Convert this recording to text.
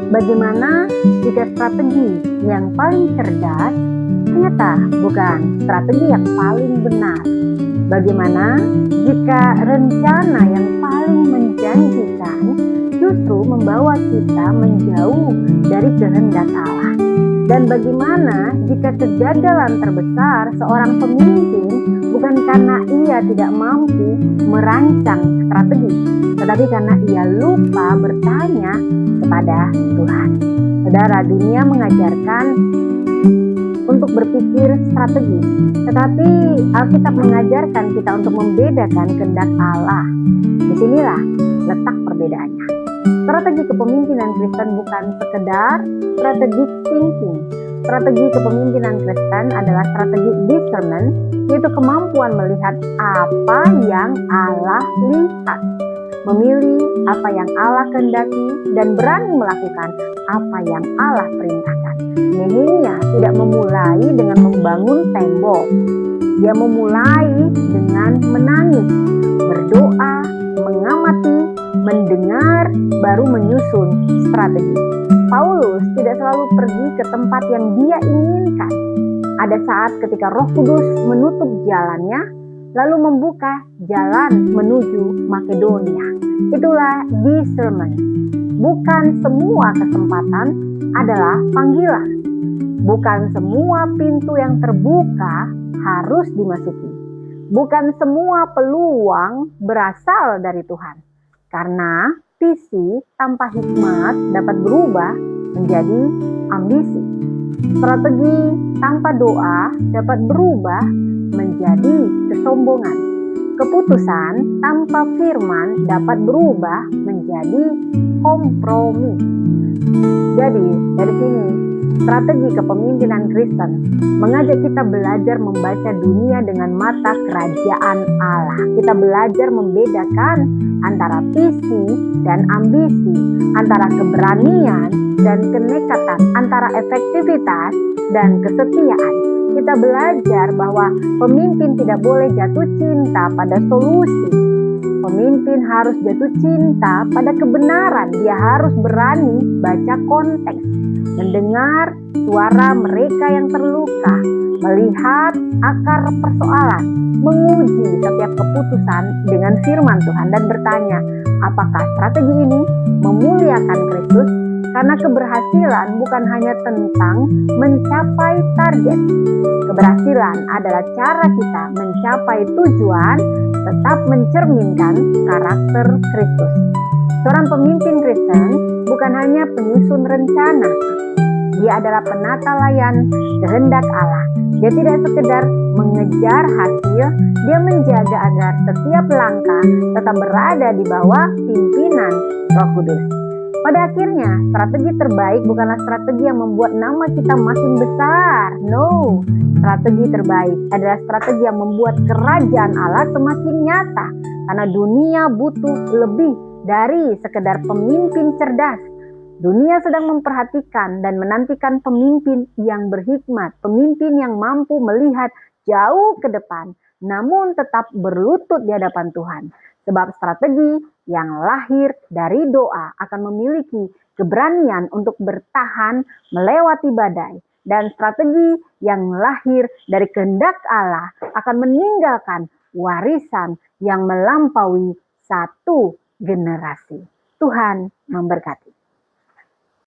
Bagaimana jika strategi yang paling cerdas ternyata bukan strategi yang paling benar? Bagaimana jika rencana yang paling menjanjikan justru membawa kita menjauh dari kehendak Allah? Dan bagaimana jika kegagalan terbesar seorang pemimpin bukan karena ia tidak mampu merancang strategi, tetapi karena ia lupa bertanya kepada Tuhan? Saudara, dunia mengajarkan untuk berpikir strategi, tetapi Alkitab mengajarkan kita untuk membedakan kehendak Allah. Disinilah letak perbedaannya. Strategi kepemimpinan Kristen bukan sekedar strategi thinking. Strategi kepemimpinan Kristen adalah strategi discernment, yaitu kemampuan melihat apa yang Allah lihat, memilih apa yang Allah kehendaki, dan berani melakukan apa yang Allah perintahkan. Nehemia tidak memulai dengan membangun tembok. Dia memulai dengan menangis, berdoa, mengamati, mendengar, baru menyusun strategi. Paulus tidak selalu pergi ke tempat yang dia inginkan. Ada saat ketika Roh Kudus menutup jalannya, lalu membuka jalan menuju Makedonia. Itulah discernment. Bukan semua kesempatan adalah panggilan. Bukan semua pintu yang terbuka harus dimasuki. Bukan semua peluang berasal dari Tuhan. Karena visi tanpa hikmat dapat berubah menjadi ambisi. Strategi tanpa doa dapat berubah menjadi kesombongan. Keputusan tanpa firman dapat berubah menjadi kompromi. Jadi, dari sini strategi kepemimpinan Kristen mengajak kita belajar membaca dunia dengan mata kerajaan Allah. Kita belajar membedakan antara visi dan ambisi, antara keberanian dan kenekatan, antara efektivitas dan kesetiaan. Kita belajar bahwa pemimpin tidak boleh jatuh cinta pada solusi. Pemimpin harus jatuh cinta pada kebenaran. Dia harus berani baca konteks, mendengar suara mereka yang terluka, melihat akar persoalan, menguji setiap keputusan dengan firman Tuhan dan bertanya, apakah strategi ini memuliakan Kristus? Karena keberhasilan bukan hanya tentang mencapai target. Keberhasilan adalah cara kita mencapai tujuan tetap mencerminkan karakter Kristus. Seorang pemimpin Kristen bukan hanya penyusun rencana. Dia adalah penata layan kehendak Allah. Dia tidak sekedar mengejar hasil, dia menjaga agar setiap langkah tetap berada di bawah pimpinan Roh Kudus. Pada akhirnya, strategi terbaik bukanlah strategi yang membuat nama kita makin besar. No, strategi terbaik adalah strategi yang membuat kerajaan Allah semakin nyata. Karena dunia butuh lebih dari sekedar pemimpin cerdas. Dunia sedang memperhatikan dan menantikan pemimpin yang berhikmat, pemimpin yang mampu melihat jauh ke depan, namun tetap berlutut di hadapan Tuhan. Sebab strategi yang lahir dari doa akan memiliki keberanian untuk bertahan melewati badai. Dan strategi yang lahir dari kehendak Allah akan meninggalkan warisan yang melampaui satu generasi. Tuhan memberkati.